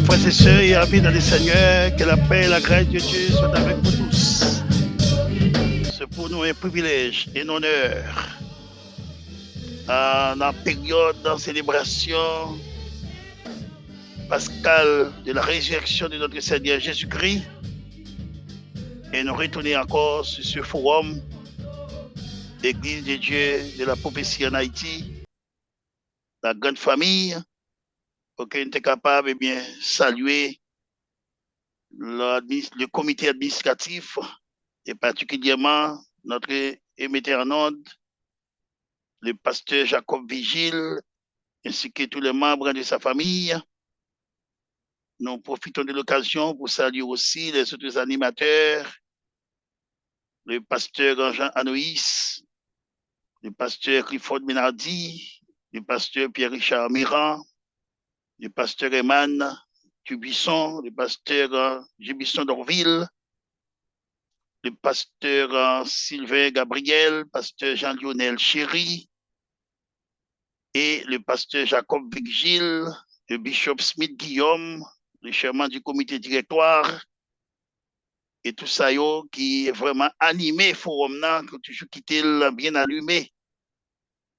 frères et sœurs et amis dans le Seigneur, que la paix et la grâce de Dieu soient avec vous tous. C'est pour nous un privilège et un honneur dans la période de célébration pascale de la résurrection de notre Seigneur Jésus-Christ et nous retourner encore sur ce forum l'Église de Dieu de la prophétie en Haïti, la grande famille, pour qu'on soit capable de bien saluer le comité administratif et particulièrement notre émetteur en onde, le pasteur Jacob Vigile, ainsi que tous les membres de sa famille. Nous profitons de l'occasion pour saluer aussi les autres animateurs, le pasteur Jean Anoïs, le pasteur Clifford Menardi, le pasteur Pierre-Richard Mirand, le pasteur Eman Tubisson, le pasteur Gibisson d'Orville, le pasteur Sylvain Gabriel, pasteur Jean-Lionel Chéry et le pasteur Jacob Vigile, le bishop Smith Guillaume, le chairman du comité directoire et tout ça qui est vraiment animé forum là, qui toujours quitté bien allumé,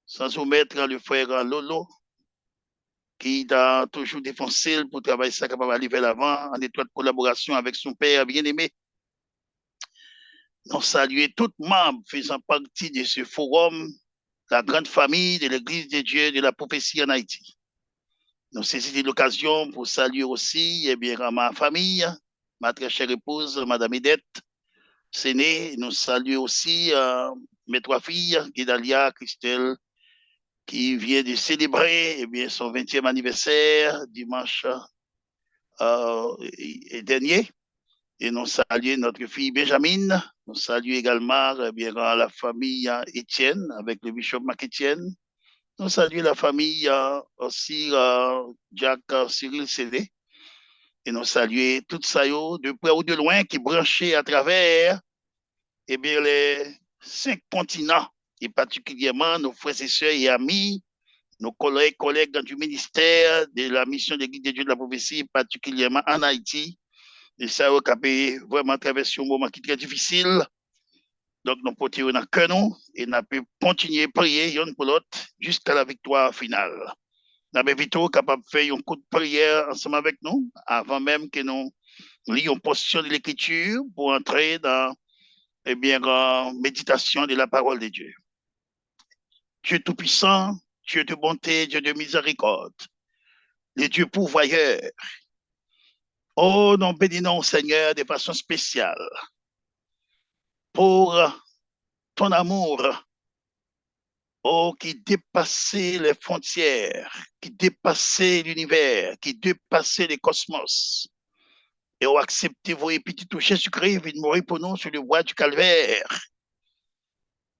sans omettre le frère Lolo, qui a toujours défoncé pour travailler ça capable d'aller vers l'avant, en étroite collaboration avec son père bien-aimé. Nous saluons tous les membres faisant partie de ce forum, la grande famille de l'Église de Dieu de la prophétie en Haïti. Nous saisissons l'occasion pour saluer aussi ma famille, ma très chère épouse, Madame Edette Séné. Nous saluons aussi mes trois filles, Guidalia, Christelle, qui vient de célébrer son 20e anniversaire dimanche dernier. Et nous saluons notre fille Benjamin. Nous saluons également la famille Étienne avec le bishop Marc Étienne. Nous saluons la famille aussi Jacques Cyril Cédé. Et nous saluons tout ça de près ou de loin qui branchaient à travers les 5 continents et particulièrement nos frères et sœurs et amis, nos collègues du ministère de la mission de l'Église de Dieu de la prophétie, particulièrement en Haïti. Et ça a vraiment traversé un moment qui est très difficile. Donc, nous portons dans le cœur et nous pouvons continuer à prier l'un pour l'autre jusqu'à la victoire finale. Nous avons vite capable de faire un coup de prière ensemble avec nous avant même que nous lions une portion de l'Écriture pour entrer dans la méditation de la parole de Dieu. Dieu Tout-Puissant, Dieu de bonté, Dieu de miséricorde, le Dieu pourvoyeur. Oh, nous bénissons Seigneur de façon spéciale pour ton amour, oh, qui dépassait les frontières, qui dépassait l'univers, qui dépassait les cosmos. Et ont accepté vos petits Jésus-Christ, il mourir pour nous sur le bois du calvaire.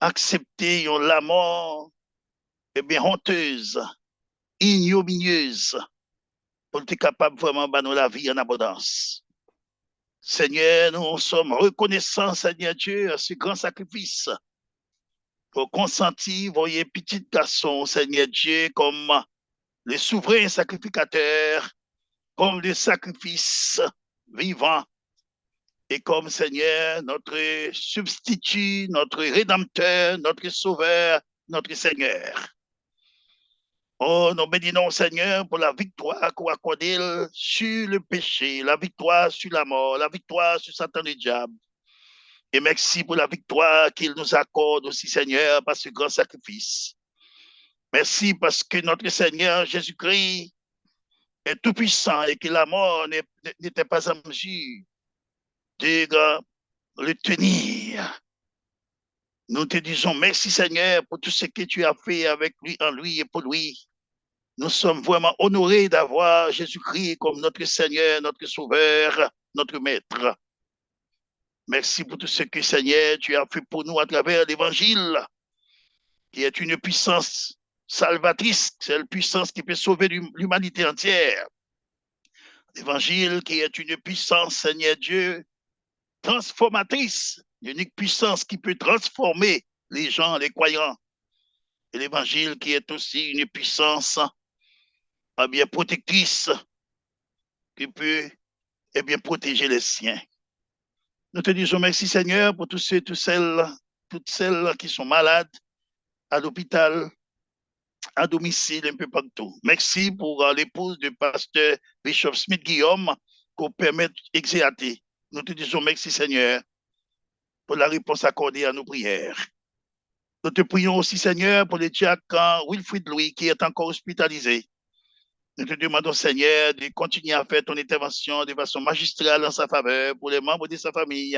Acceptez la mort, honteuse, ignominieuse, pour être capable vraiment de nous la vie en abondance. Seigneur, nous sommes reconnaissants, Seigneur Dieu, à ce grand sacrifice. Pour consentir, voyez, petit garçon, Seigneur Dieu, comme les souverains sacrificateurs, comme les sacrifices vivants, et comme Seigneur, notre substitut, notre rédempteur, notre sauveur, notre Seigneur. Oh, nous bénissons, Seigneur, pour la victoire qu'on accorde sur le péché, la victoire sur la mort, la victoire sur Satan et le diable. Et merci pour la victoire qu'il nous accorde aussi, Seigneur, par ce grand sacrifice. Merci parce que notre Seigneur Jésus-Christ est tout puissant et que la mort n'était pas en mesure de le tenir. Nous te disons merci, Seigneur, pour tout ce que tu as fait avec lui, en lui et pour lui. Nous sommes vraiment honorés d'avoir Jésus-Christ comme notre Seigneur, notre Sauveur, notre Maître. Merci pour tout ce que, Seigneur, tu as fait pour nous à travers l'Évangile, qui est une puissance salvatrice, c'est la puissance qui peut sauver l'humanité entière. L'Évangile qui est une puissance, Seigneur Dieu, transformatrice, l'unique puissance qui peut transformer les gens, les croyants. Et l'Évangile qui est aussi une puissance bien protectrice, qui peut protéger les siens. Nous te disons merci Seigneur pour tous ceux, toutes celles qui sont malades à l'hôpital, à domicile, un peu partout. Merci pour l'épouse du pasteur Bishop Smith Guillaume pour permettre d'exercer. Nous te disons merci Seigneur pour la réponse accordée à nos prières. Nous te prions aussi Seigneur pour le diacre Wilfrid Louis qui est encore hospitalisé. Nous te demandons, Seigneur, de continuer à faire ton intervention de façon magistrale en sa faveur pour les membres de sa famille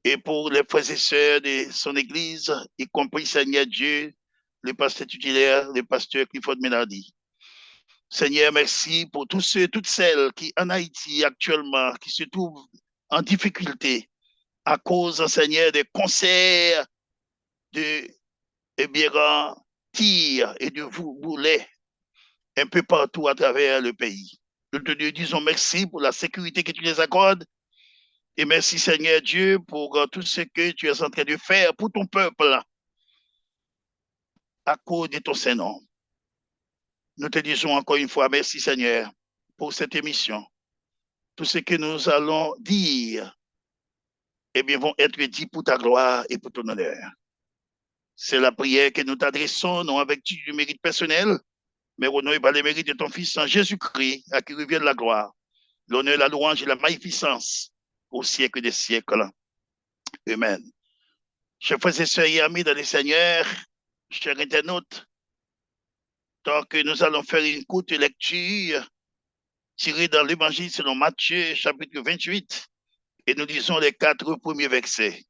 et pour les frères et sœurs de son Église, y compris, Seigneur Dieu, le pasteur tutélaire, le pasteur Clifford Menardi. Seigneur, merci pour tous ceux, toutes celles qui, en Haïti actuellement, qui se trouvent en difficulté à cause, Seigneur, des concerts de tirs et de boulets un peu partout à travers le pays. Nous te disons merci pour la sécurité que tu les accordes et merci Seigneur Dieu pour tout ce que tu es en train de faire pour ton peuple à cause de ton Saint-Nom. Nous te disons encore une fois merci Seigneur pour cette émission. Tout ce que nous allons dire vont être dit pour ta gloire et pour ton honneur. C'est la prière que nous t'adressons, non avec du mérite personnel, mais au nom et par les mérites de ton Fils en Jésus-Christ, à qui revient la gloire, l'honneur, la louange et la magnificence au siècle des siècles. Amen. Chers frères et sœurs et amis dans le Seigneur, chers internautes, tant que nous allons faire une courte lecture tirée dans l'Évangile selon Matthieu, chapitre 28, et nous lisons les 4 premiers versets.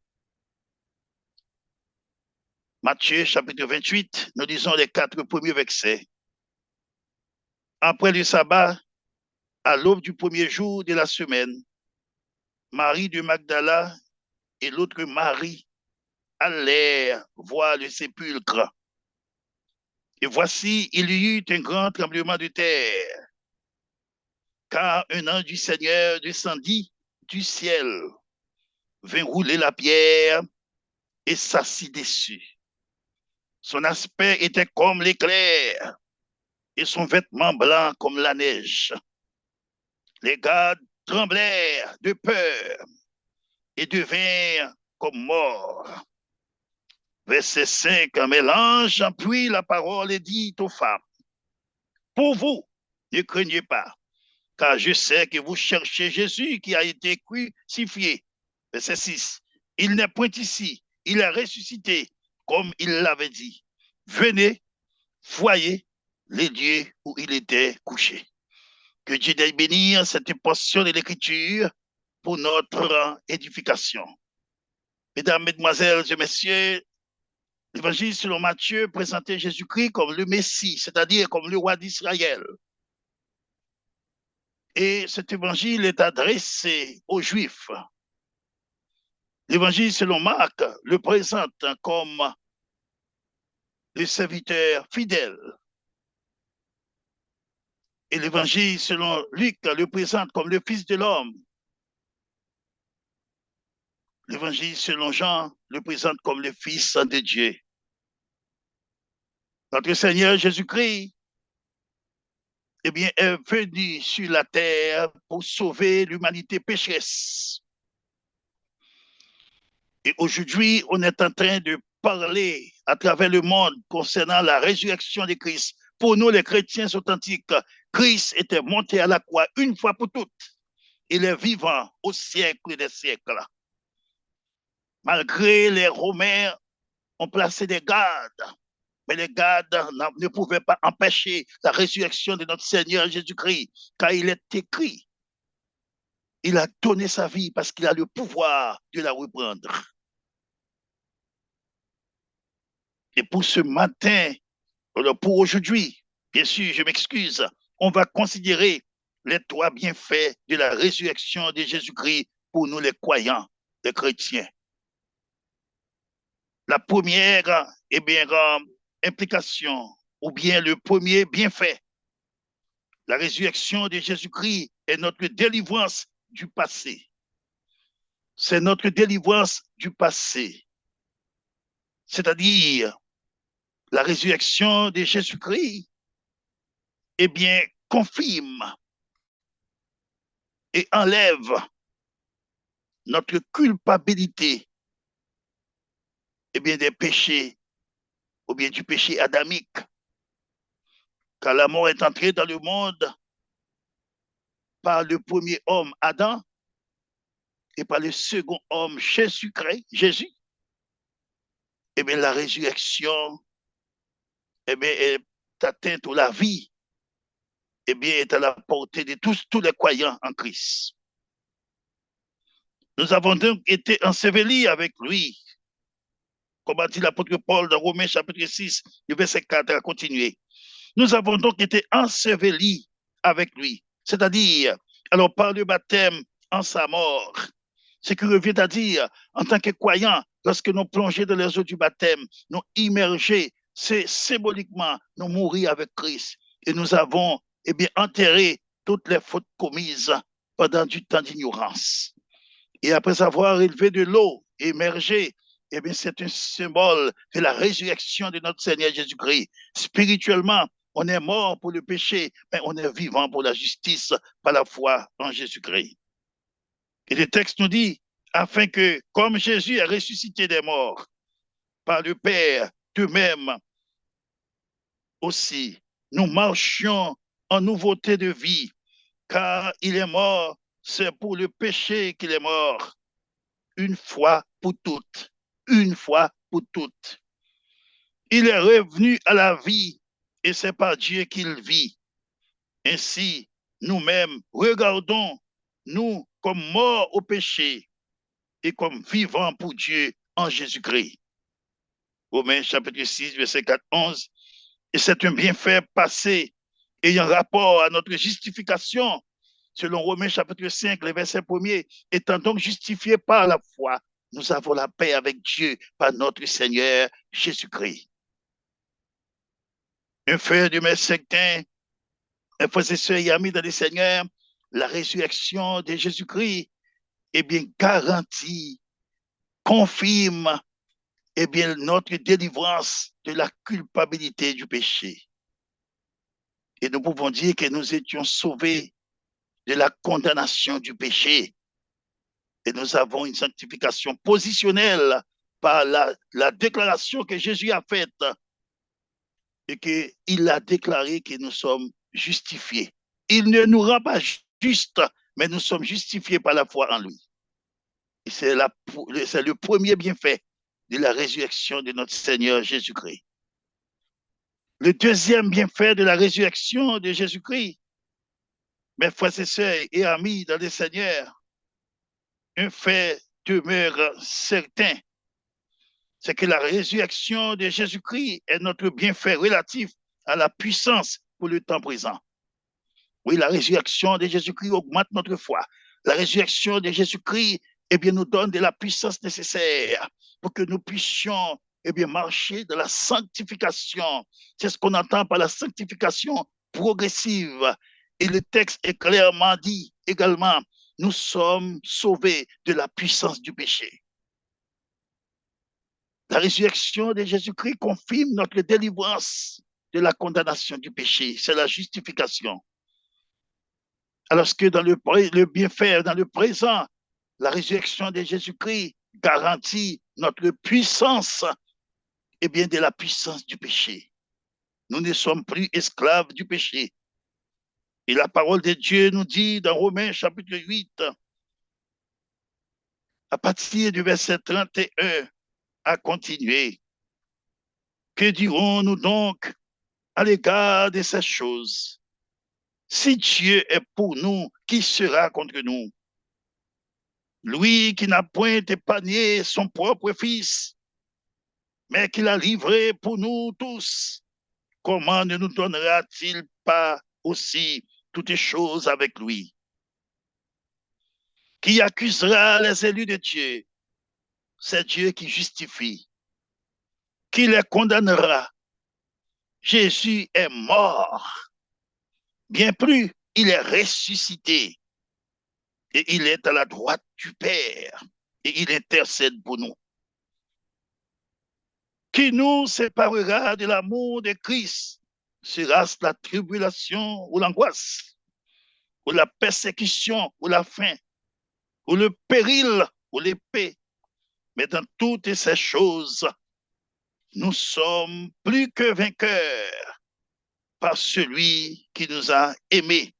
Matthieu, chapitre 28, nous lisons les 4 premiers versets. Après le sabbat, à l'aube du premier jour de la semaine, Marie de Magdala et l'autre Marie allèrent voir le sépulcre. Et voici, il y eut un grand tremblement de terre, car un ange du Seigneur descendit du ciel, vint rouler la pierre et s'assit dessus. Son aspect était comme l'éclair et son vêtement blanc comme la neige. Les gardes tremblèrent de peur et devinrent comme morts. Verset 5, mais l'ange appuie la parole et dit aux femmes, pour vous, ne craignez pas, car je sais que vous cherchez Jésus qui a été crucifié. Verset 6, il n'est point ici, il est ressuscité, comme il l'avait dit. Venez, voyez les lieux où il était couché. Que Dieu daigne bénir cette portion de l'Écriture pour notre édification. Mesdames, Mesdemoiselles et Messieurs, l'Évangile selon Matthieu présentait Jésus-Christ comme le Messie, c'est-à-dire comme le roi d'Israël. Et cet évangile est adressé aux Juifs. L'évangile selon Marc le présente comme le serviteur fidèle. Et l'évangile selon Luc le présente comme le Fils de l'homme. L'évangile selon Jean le présente comme le Fils de Dieu. Notre Seigneur Jésus-Christ est venu sur la terre pour sauver l'humanité pécheresse. Et aujourd'hui, on est en train de parler à travers le monde concernant la résurrection de Christ. Pour nous, les chrétiens authentiques, Christ était monté à la croix une fois pour toutes. Il est vivant au siècle des siècles. Malgré les Romains ont placé des gardes, mais les gardes ne pouvaient pas empêcher la résurrection de notre Seigneur Jésus-Christ, car il est écrit, il a donné sa vie parce qu'il a le pouvoir de la reprendre. Et pour ce matin, pour aujourd'hui, bien sûr, je m'excuse, on va considérer les 3 bienfaits de la résurrection de Jésus-Christ pour nous les croyants, les chrétiens. La première implication, ou bien le premier bienfait, la résurrection de Jésus-Christ est notre délivrance du passé. C'est notre délivrance du passé. C'est-à-dire, la résurrection de Jésus-Christ, confirme et enlève notre culpabilité des péchés ou bien du péché adamique. Car la mort est entrée dans le monde par le premier homme, Adam, et par le second homme, Jésus-Christ, Jésus. La résurrection est atteinte ou la vie est à la portée de tous les croyants en Christ. Nous avons donc été ensevelis avec lui, comme a dit l'apôtre Paul dans Romains chapitre 6, le verset 4 à continuer. Nous avons donc été ensevelis avec lui, c'est-à-dire, alors par le baptême en sa mort, ce qui revient à dire, en tant que croyants, lorsque nous plongeons dans les eaux du baptême, nous immerger, c'est symboliquement nous mourir avec Christ. Et nous avons enterré toutes les fautes commises pendant du temps d'ignorance. Et après avoir élevé de l'eau, émergé, c'est un symbole de la résurrection de notre Seigneur Jésus-Christ. Spirituellement, on est mort pour le péché, mais on est vivant pour la justice par la foi en Jésus-Christ. Et le texte nous dit, afin que, comme Jésus a ressuscité des morts par le Père, de même aussi, nous marchions en nouveauté de vie, car il est mort, c'est pour le péché qu'il est mort, une fois pour toutes, une fois pour toutes. Il est revenu à la vie et c'est par Dieu qu'il vit. Ainsi, nous-mêmes, regardons, nous, comme morts au péché et comme vivants pour Dieu en Jésus-Christ. Romains chapitre 6, verset 4, 11. Et c'est un bienfait passé ayant rapport à notre justification, selon Romains chapitre 5, le verset 1er. Étant donc justifiés par la foi, nous avons la paix avec Dieu par notre Seigneur Jésus-Christ. Un frère de mes sectins, un frère et sœurs et amis dans le Seigneur, la résurrection de Jésus-Christ est bien garantie, confirme notre délivrance de la culpabilité du péché. Et nous pouvons dire que nous étions sauvés de la condamnation du péché. Et nous avons une sanctification positionnelle par la déclaration que Jésus a faite et qu'il a déclaré que nous sommes justifiés. Il ne nous rend pas justes, mais nous sommes justifiés par la foi en lui. Et c'est le premier bienfait de la résurrection de notre Seigneur Jésus-Christ. Le deuxième bienfait de la résurrection de Jésus-Christ, mes frères et sœurs et amis dans le Seigneur, un fait demeure certain, c'est que la résurrection de Jésus-Christ est notre bienfait relatif à la puissance pour le temps présent. Oui, la résurrection de Jésus-Christ augmente notre foi. La résurrection de Jésus-Christ nous donne de la puissance nécessaire pour que nous puissions marcher dans la sanctification. C'est ce qu'on entend par la sanctification progressive. Et le texte est clairement dit également, nous sommes sauvés de la puissance du péché. La résurrection de Jésus-Christ confirme notre délivrance de la condamnation du péché. C'est la justification. Alors que dans le bienfait, dans le présent, la résurrection de Jésus-Christ garantit notre puissance de la puissance du péché. Nous ne sommes plus esclaves du péché. Et la parole de Dieu nous dit dans Romains chapitre 8, à partir du verset 31, à continuer. Que dirons-nous donc à l'égard de ces choses? Si Dieu est pour nous, qui sera contre nous? Lui qui n'a point épargné son propre fils, mais qui l'a livré pour nous tous, comment ne nous donnera-t-il pas aussi toutes choses avec lui? Qui accusera les élus de Dieu? C'est Dieu qui justifie. Qui les condamnera? Jésus est mort. Bien plus, il est ressuscité. Et il est à la droite du Père. Et il intercède pour nous. Qui nous séparera de l'amour de Christ? Sera-ce la tribulation ou l'angoisse? ou la persécution, ou la faim, ou le péril, ou l'épée. Mais dans toutes ces choses, nous sommes plus que vainqueurs par celui qui nous a aimés.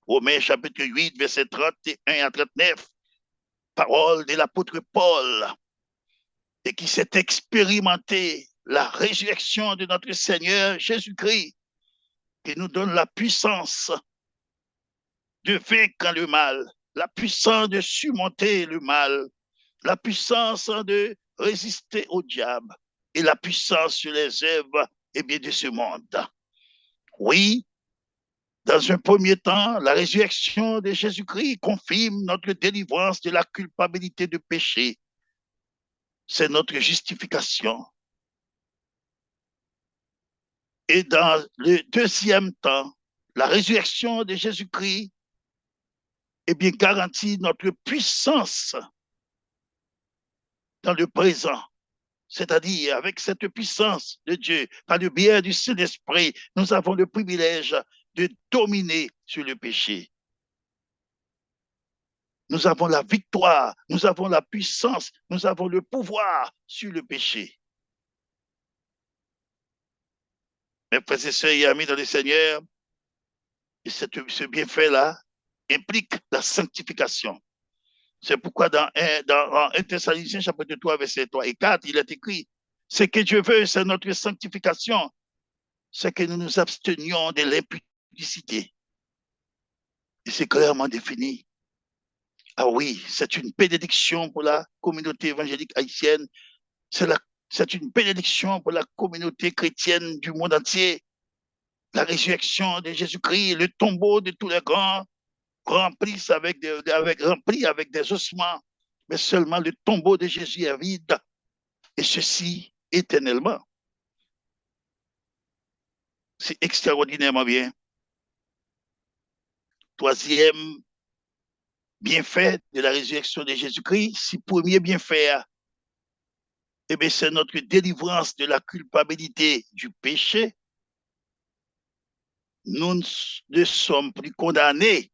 Romains chapitre 8, verset 31 à 39, parole de l'apôtre Paul, et qui s'est expérimenté la résurrection de notre Seigneur Jésus-Christ, qui nous donne la puissance de vaincre le mal, la puissance de surmonter le mal, la puissance de résister au diable et la puissance sur les œuvres de ce monde. Oui, dans un premier temps, la résurrection de Jésus-Christ confirme notre délivrance de la culpabilité de péché. C'est notre justification. Et dans le deuxième temps, la résurrection de Jésus-Christ garantit notre puissance dans le présent. C'est-à-dire, avec cette puissance de Dieu, par le biais du Saint-Esprit, nous avons le privilège de dominer sur le péché. Nous avons la victoire, nous avons la puissance, nous avons le pouvoir sur le péché. Mes frères et sœurs et amis dans le Seigneur, ce bienfait-là implique la sanctification. C'est pourquoi dans 1 Thessaloniciens chapitre 3, verset 3 et 4, il est écrit, ce que Dieu veut, c'est notre sanctification, c'est que nous nous abstenions de l'impudicité. Et c'est clairement défini. Ah oui, c'est une bénédiction pour la communauté évangélique haïtienne, c'est une bénédiction pour la communauté chrétienne du monde entier. La résurrection de Jésus-Christ, le tombeau de tous les grands, rempli avec des ossements, mais seulement le tombeau de Jésus est vide, et ceci éternellement. C'est extraordinairement bien. Troisième bienfait de la résurrection de Jésus-Christ, si premier bienfait, c'est notre délivrance de la culpabilité du péché. Nous ne sommes plus condamnés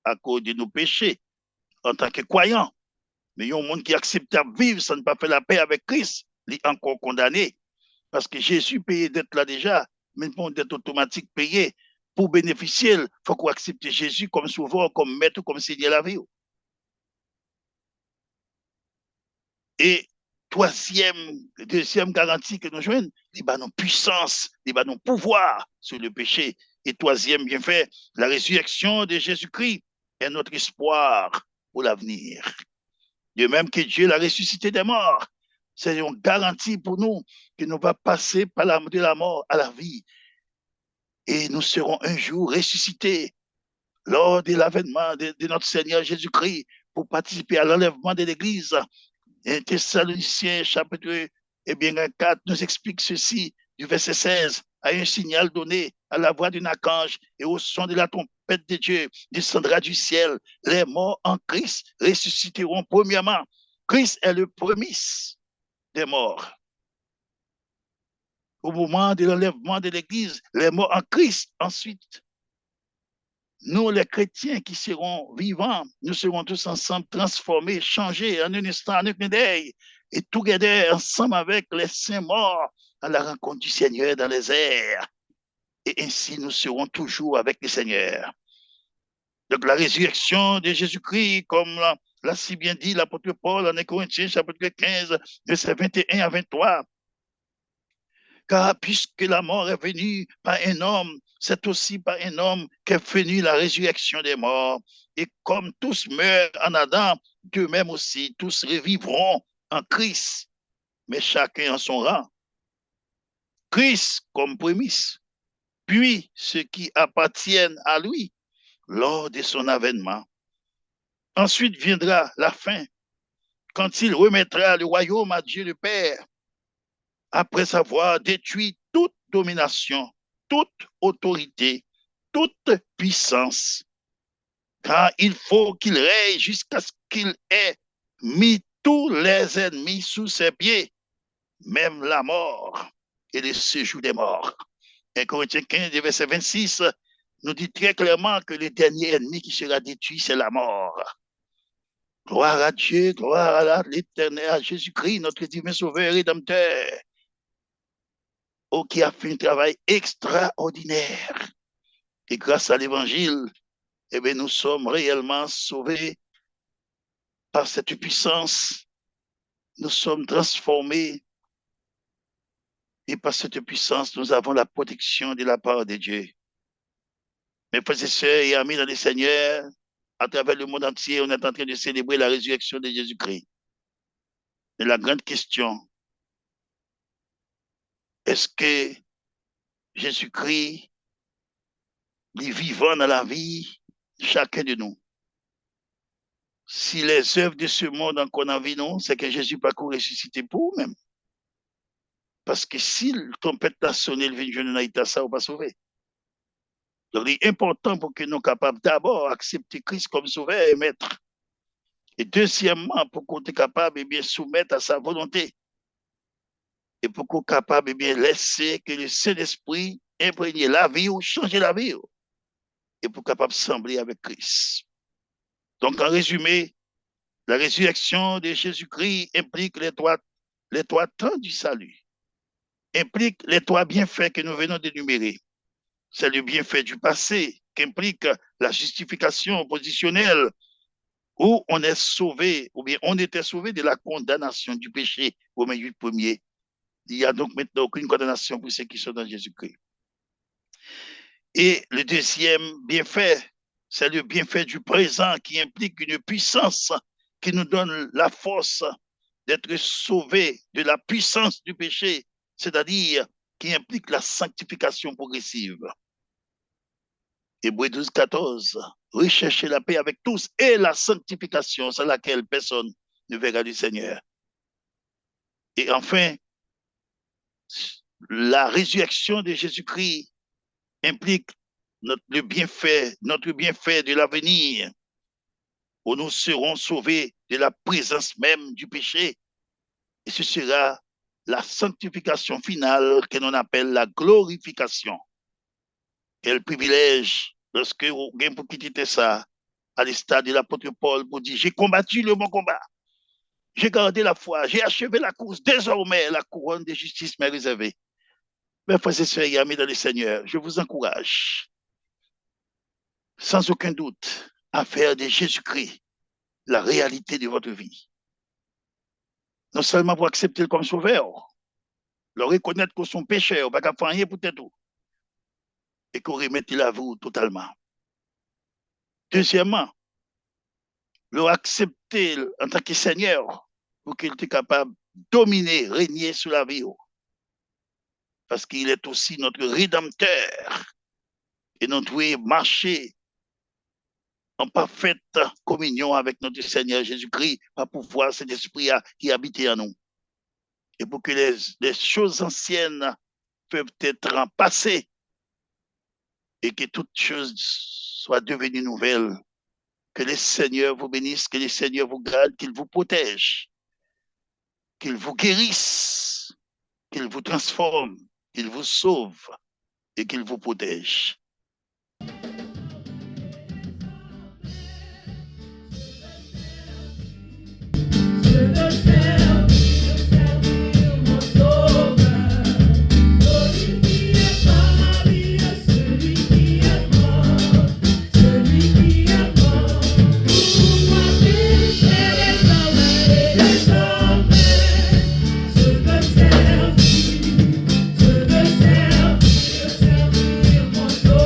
à cause de nos péchés en tant que croyants. Mais il y a un monde qui accepte de vivre sans ne pas faire la paix avec Christ, il est encore condamné. Parce que Jésus payé d'être là déjà, mais pour d'être automatique payé, pour bénéficier, il faut qu'on accepte Jésus comme sauveur, comme maître, comme Seigneur la vie. Et deuxième garantie que nous jouons, il y a nos puissance, il y a nos pouvoir sur le péché. Et troisième bienfait, la résurrection de Jésus-Christ est notre espoir pour l'avenir. De même que Dieu l'a ressuscité des morts, c'est une garantie pour nous que nous allons passer de la mort à la vie. Et nous serons un jour ressuscités lors de l'avènement de notre Seigneur Jésus-Christ pour participer à l'enlèvement de l'Église. Et Thessaloniciens chapitre 4 nous explique ceci du verset 16. À un signal donné à la voix d'un archange et au son de la trompette de Dieu descendra du ciel. Les morts en Christ ressusciteront premièrement. Christ est le premier des morts. Au moment de l'enlèvement de l'Église, les morts en Christ ensuite. Nous, les chrétiens qui serons vivants, nous serons tous ensemble transformés, changés en un instant, en un clin d'œil, et together ensemble avec les saints morts à la rencontre du Seigneur dans les airs. Et ainsi, nous serons toujours avec le Seigneur. Donc, la résurrection de Jésus-Christ, comme l'a si bien dit l'apôtre Paul en Corinthiens, chapitre 15, versets 21 à 23. Car puisque la mort est venue par un homme, c'est aussi par un homme qu'est venue la résurrection des morts. Et comme tous meurent en Adam, d'eux-mêmes aussi, tous revivront en Christ, mais chacun en son rang. Christ comme prémisse, puis ceux qui appartiennent à lui lors de son avènement. Ensuite viendra la fin, quand il remettra le royaume à Dieu le Père, après avoir détruit toute domination, toute autorité, toute puissance. Car il faut qu'il règne jusqu'à ce qu'il ait mis tous les ennemis sous ses pieds, même la mort et le séjour des morts. 1 Corinthiens 15, verset 26 nous dit très clairement que le dernier ennemi qui sera détruit, c'est la mort. Gloire à Dieu, gloire à l'Éternel, à Jésus-Christ, notre divin sauveur et rédempteur, qui a fait un travail extraordinaire. Et grâce à l'Évangile, eh bien, nous sommes réellement sauvés par cette puissance. Nous sommes transformés et par cette puissance, nous avons la protection de la part de Dieu. Mes frères et sœurs et amis dans le Seigneur, à travers le monde entier, on est en train de célébrer la résurrection de Jésus-Christ. Et la grande question, est-ce que Jésus-Christ est vivant dans la vie de chacun de nous? Si les œuvres de ce monde encore en vie, non, c'est que Jésus pas ressuscité pour nous-mêmes. Parce que si le trompette a sonné, le vin de ça, on va pas sauver. Donc, il est important pour que nous soyons capables d'abord d'accepter Christ comme sauveur et maître. Et deuxièmement, pour qu'on soit capable de bien soumettre à sa volonté. Et pour qu'on soit capable de bien laisser que le Saint-Esprit imprègne la vie ou changer la vie. Et pour capable de sembler avec Christ. Donc, en résumé, la résurrection de Jésus-Christ implique les trois temps du salut. Implique les trois bienfaits que nous venons d'énumérer. C'est le bienfait du passé qui implique la justification positionnelle où on est sauvé, ou bien on était sauvé de la condamnation du péché, Romains 8 1er. Il n'y a donc maintenant aucune condamnation pour ceux qui sont dans Jésus-Christ. Et le deuxième bienfait, c'est le bienfait du présent qui implique une puissance qui nous donne la force d'être sauvés de la puissance du péché, c'est-à-dire qui implique la sanctification progressive. Hébreux 12, 14, recherchez la paix avec tous et la sanctification sans laquelle personne ne verra du Seigneur. Et enfin, la résurrection de Jésus-Christ implique notre bienfait de l'avenir, où nous serons sauvés de la présence même du péché. Et ce sera la sanctification finale que l'on appelle la glorification. Quel privilège lorsque vous avez pour quitter ça, à l'instar de l'apôtre Paul, pour dire, j'ai combattu le bon combat, j'ai gardé la foi, j'ai achevé la course, désormais la couronne de justice m'est réservée. Mes frères et sœurs et amis dans le Seigneur, je vous encourage, sans aucun doute, à faire de Jésus-Christ la réalité de votre vie. Non seulement pour accepter le comme sauveur, le reconnaître que son pécheur, pas qu'à faire rien pour tout, et qu'on remette la vous totalement. Deuxièmement, le accepter en tant que Seigneur pour qu'il soit capable de dominer, régner sur la vie. Parce qu'il est aussi notre Rédempteur et nous devons marcher en parfaite communion avec notre Seigneur Jésus-Christ pour pouvoir cet esprit qui habite en nous. Et pour que les choses anciennes peuvent être en passé et que toutes choses soient devenues nouvelles. Que le Seigneur vous bénisse, que le Seigneur vous garde, qu'il vous protège, qu'il vous guérisse, qu'il vous transforme, qu'il vous sauve et qu'il vous protège. Je veux servir mon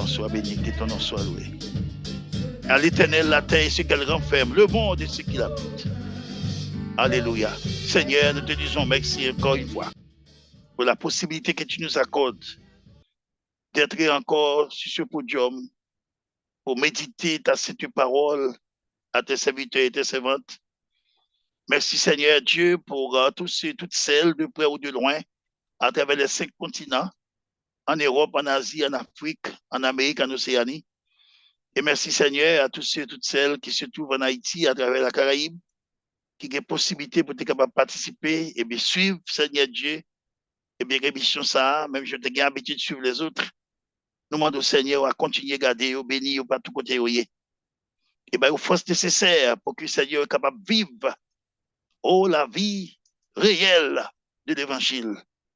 nom soit béni, que ton nom soit loué. À l'Éternel, la terre et ce qu'elle renferme, le monde et ce qu'il habite. Alléluia. Seigneur, nous te disons merci encore une fois pour la possibilité que tu nous accordes d'être encore sur ce podium pour méditer ta sainte parole à tes serviteurs et tes servantes. Merci Seigneur Dieu pour tous ceux, toutes celles de près ou de loin à travers les 5 continents, en Europe, en Asie, en Afrique, en Amérique, en Océanie. Et merci Seigneur à tous ceux et toutes celles qui se trouvent en Haïti à travers la Caraïbe, qui ont possibilité pour être capable de participer et bien suivre Seigneur Dieu. Et bien rémission ça, même je t'ai habitué de suivre les autres. Nous demandons au Seigneur à continuer à garder, au bénir, au pas tout côté. Et bien, aux forces nécessaires pour que le Seigneur soit capable de vivre la vie réelle de l'évangile.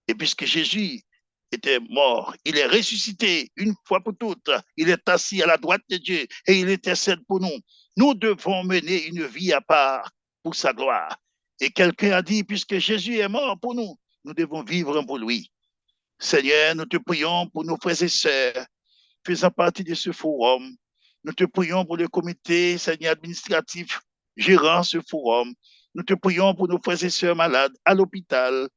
Et puisque Jésus était mort, il est ressuscité une fois pour toutes, il est assis à la droite de Dieu et il intercède pour nous. Nous devons mener une vie à part pour sa gloire. Et quelqu'un a dit, puisque Jésus est mort pour nous, nous devons vivre pour lui. Seigneur, nous te prions pour nos frères et sœurs faisant partie de ce forum. Nous te prions pour le comité, Seigneur, administratif gérant ce forum. Nous te prions pour nos frères et sœurs malades à l'hôpital,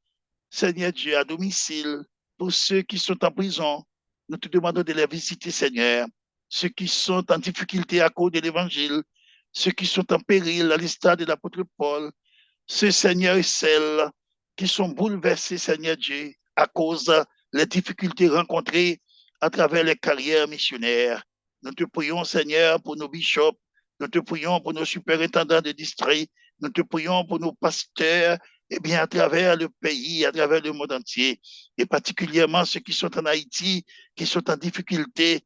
Seigneur Dieu, à domicile, pour ceux qui sont en prison. Nous te demandons de les visiter, Seigneur. Ceux qui sont en difficulté à cause de l'évangile, ceux qui sont en péril à l'instar de l'apôtre Paul, ceux, Seigneur, et celles qui sont bouleversés, Seigneur Dieu, à cause des difficultés rencontrées à travers les carrières missionnaires. Nous te prions, Seigneur, pour nos bishops. Nous te prions pour nos superintendants de district. Nous te prions pour nos pasteurs, et bien à travers le pays, à travers le monde entier, et particulièrement ceux qui sont en Haïti, qui sont en difficulté,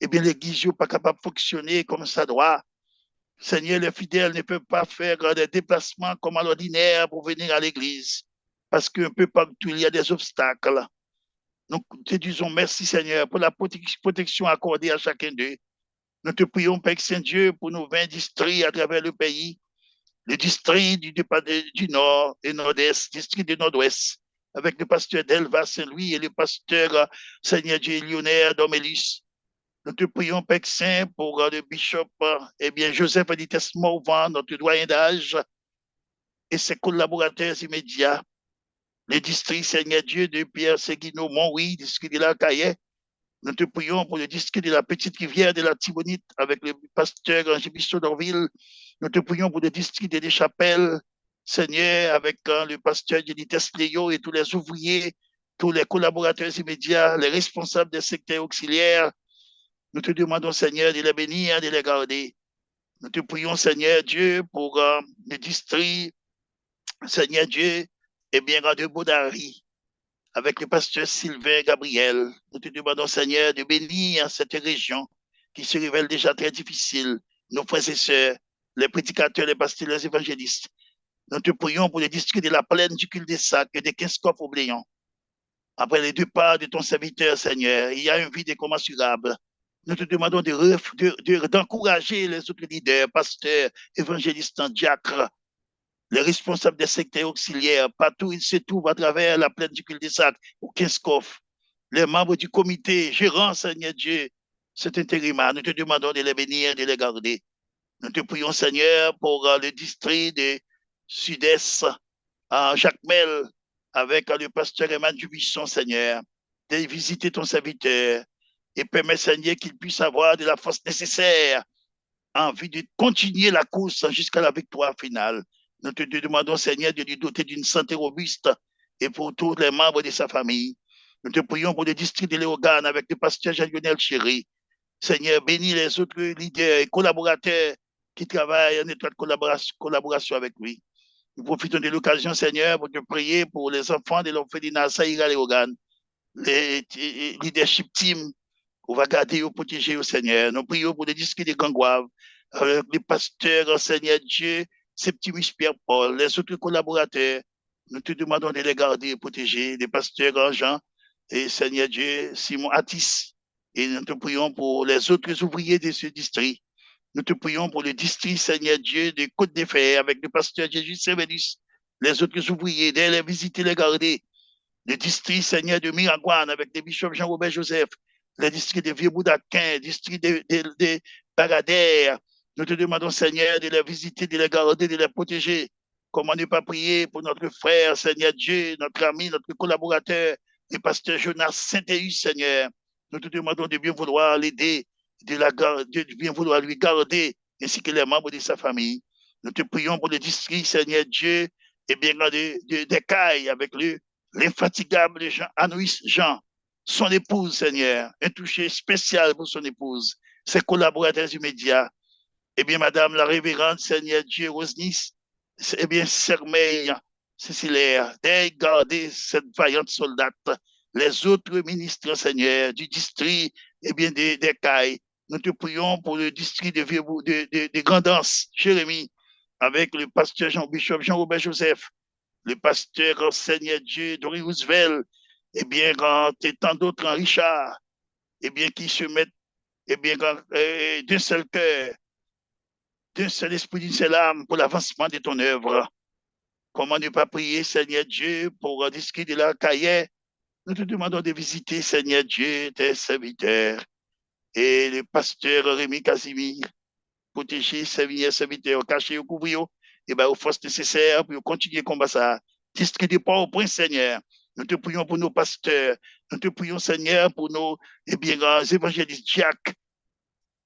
et bien l'église n'est pas capable de fonctionner comme ça doit. Seigneur, les fidèles ne peuvent pas faire des déplacements comme à l'ordinaire pour venir à l'église, parce qu'un peu partout, il y a des obstacles. Nous te disons merci, Seigneur, pour la protection accordée à chacun d'eux. Nous te prions, Père Saint-Dieu, pour nos 20 districts à travers le pays, le district du Nord et Nord-Est, district du Nord-Ouest, avec le pasteur Delva Saint-Louis et le pasteur Seigneur Dieu Lionel Domélis. Nous te prions, Père Saint, pour le bishop, Joseph Edites Morvan, notre doyen d'âge, et ses collaborateurs immédiats. Le district, Seigneur Dieu, de Pierre Seguino, Montrouy, district de la Caillet. Nous te prions pour le district de la Petite Rivière de la Tibonite, avec le pasteur Angé Bissot d'Orville. Nous te prions pour le district de Deschapelles, Seigneur, avec le pasteur Jelites Léo et tous les ouvriers, tous les collaborateurs immédiats, les responsables des secteurs auxiliaires. Nous te demandons, Seigneur, de les bénir, de les garder. Nous te prions, Seigneur Dieu, pour le district, Seigneur Dieu, de Baudary, avec le pasteur Sylvain Gabriel. Nous te demandons, Seigneur, de bénir cette région qui se révèle déjà très difficile. Nos frères et sœurs, les prédicateurs, les pasteurs, les évangélistes. Nous te prions pour le district de la plaine du cul-de-sac et des 15 corps oubliants. Après les 2 pas de ton serviteur, Seigneur, il y a un vide incommensurable. Nous te demandons d'encourager les autres leaders, pasteurs, évangélistes, diacres, les responsables des secteurs auxiliaires, partout où ils se trouvent à travers la plaine du cul-de-sac, au Kinskoff, les membres du comité gérant, Seigneur Dieu, cet intérimaire. Nous te demandons de les bénir, de les garder. Nous te prions, Seigneur, pour le district de Sud-Est, à Jacmel, avec le pasteur Emmanuel Dubuisson, Seigneur, de visiter ton serviteur et permettre, Seigneur, qu'il puisse avoir de la force nécessaire en vue de continuer la course jusqu'à la victoire finale. Nous te demandons, Seigneur, de lui doter d'une santé robuste et pour tous les membres de sa famille. Nous te prions pour le district de Léogane avec le pasteur Jean-Lionel Chéry. Seigneur, bénis les autres leaders et collaborateurs qui travaillent en étroite collaboration avec lui. Nous profitons de l'occasion, Seigneur, pour te prier pour les enfants de l'orphelinat Saïra Léogane, les leadership team, on va garder et protéger au Seigneur. Nous prions pour le district de Gangouave, avec les pasteurs, Seigneur Dieu, Septimus Pierre-Paul, les autres collaborateurs. Nous te demandons de les garder et protéger, les pasteurs Jean et Seigneur Dieu, Simon Attis. Et nous te prions pour les autres ouvriers de ce district. Nous te prions pour le district, Seigneur Dieu, de Côte-des-Fers, avec le pasteur Jésus Sévélis, les autres ouvriers, de les visiter, les garder. Le district, Seigneur, de Miragouane, avec le bishop Jean-Robert Joseph, les districts de Vieux-Boudaquin, districts de Bagadère. Nous te demandons, Seigneur, de les visiter, de les garder, de les protéger. Comment ne pas prier pour notre frère, Seigneur Dieu, notre ami, notre collaborateur, le pasteur Jonas Saint-Éus, Seigneur. Nous te demandons de bien vouloir l'aider, de bien vouloir lui garder, ainsi que les membres de sa famille. Nous te prions pour le district, Seigneur Dieu, et bien des cailles avec l'infatigable Jean, Anoïs Jean, son épouse, Seigneur, un toucher spécial pour son épouse, ses collaborateurs immédiats, et bien, Madame la révérende, Seigneur Dieu, Rosnis, et bien, Sermeille, Cécilaire, d'aide garder cette vaillante soldate, les autres ministres, Seigneur, du district, et bien, des cailles. Nous te prions pour le district de Grandance, Jérémie, avec le pasteur Jean-Bishop Jean-Robert Joseph, le pasteur Seigneur Dieu, Dory Roosevelt, et bien, et tant d'autres en Richard, et bien, qui se mettent, et bien, d'un seul cœur, d'un seul esprit, d'une seule âme pour l'avancement de ton œuvre. Comment ne pas prier, Seigneur Dieu, pour discuter de la cahier. Nous te demandons de visiter, Seigneur Dieu, tes serviteurs et le pasteur Rémi Casimir, protéger, serviteurs, cacher, couvrir, et bien, aux forces nécessaires pour continuer le combat ça. District pas au point, Seigneur. Nous te prions pour nos pasteurs. Nous te prions, Seigneur, pour nos évangélistes Jacques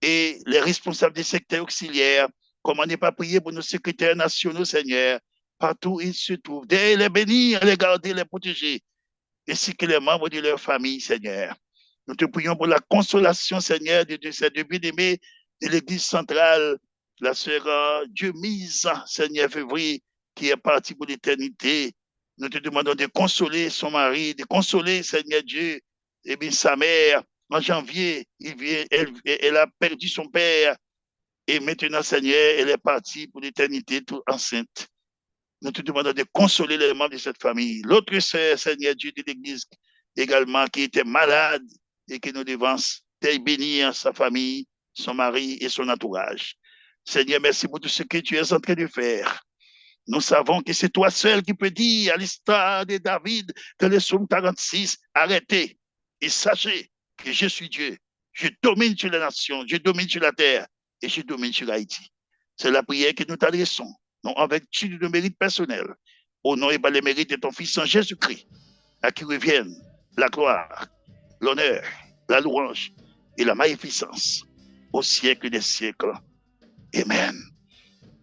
et les responsables des secteurs auxiliaires. Comment ne pas prier pour nos secrétaires nationaux, Seigneur, partout où ils se trouvent, de les bénir, les garder, les protéger, ainsi que les membres de leur famille, Seigneur. Nous te prions pour la consolation, Seigneur, de ces deux bien-aimés de l'Église centrale, la sœur Dieu mise, Seigneur Février, qui est partie pour l'éternité. Nous te demandons de consoler son mari, de consoler, Seigneur Dieu, et bien sa mère. En janvier, elle a perdu son père. Et maintenant, Seigneur, elle est partie pour l'éternité, toute enceinte. Nous te demandons de consoler les membres de cette famille. L'autre sœur, Seigneur Dieu de l'Église, également, qui était malade et qui nous devance, bénir sa famille, son mari et son entourage. Seigneur, merci pour tout ce que tu es en train de faire. Nous savons que c'est toi seul qui peux dire, à l'instar de David, dans le psaume 46, arrêtez et sachez que je suis Dieu. Je domine sur les nations, je domine sur la terre et je domine sur Haïti. C'est la prière que nous t'adressons, non en vertu de nos mérites personnels, au nom et par les mérites de ton Fils en Jésus-Christ, à qui reviennent la gloire, l'honneur, la louange et la magnificence au siècle des siècles. Amen.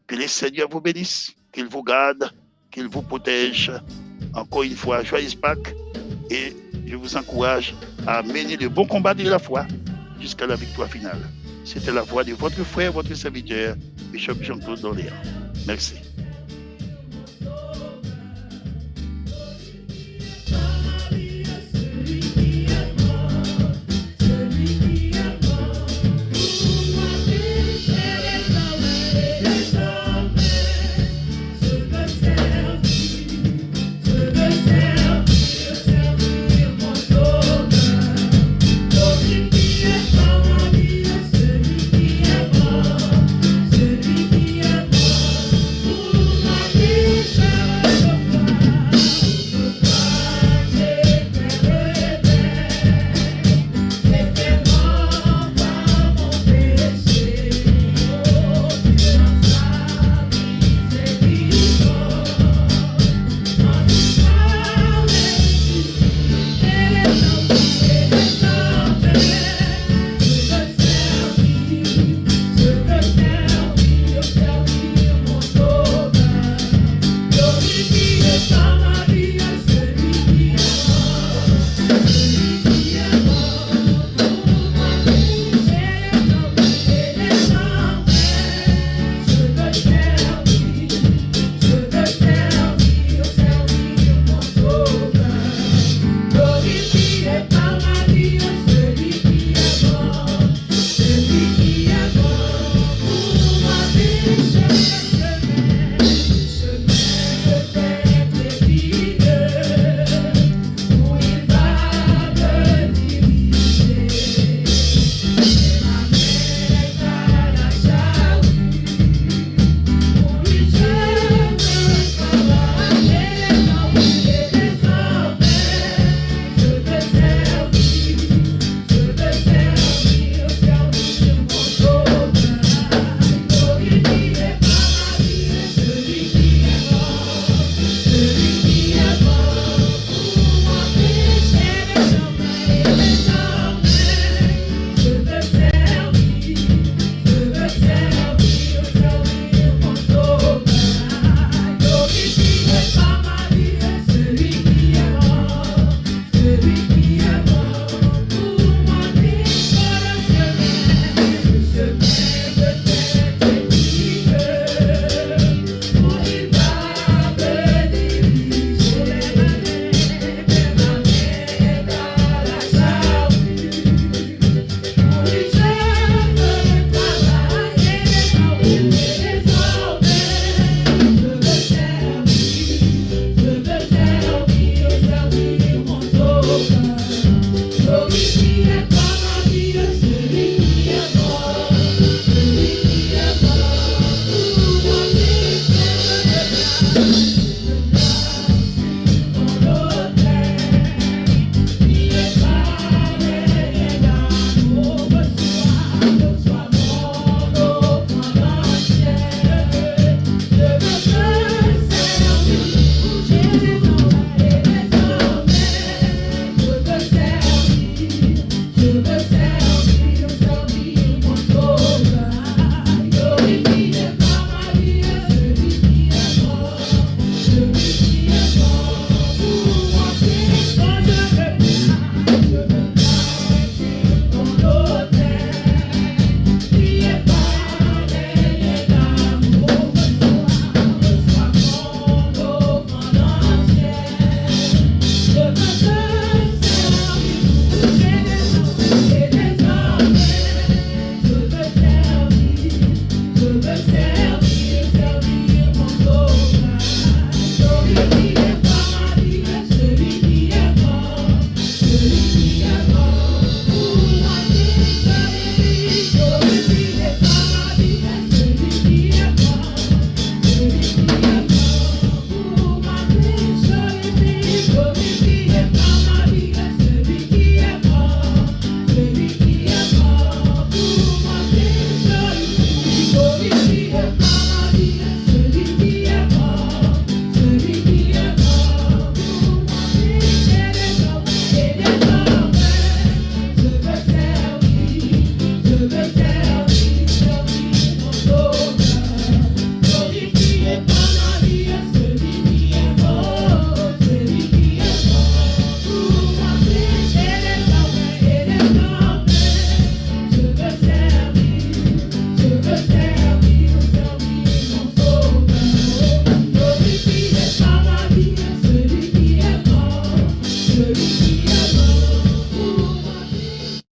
Que le Seigneur vous bénisse, qu'il vous garde, qu'il vous protège. Encore une fois, joyeuse Pâques, et je vous encourage à mener le bon combat de la foi jusqu'à la victoire finale. C'était la voix de votre frère, votre serviteur, Bishop Jean-Claude Doléa. Merci.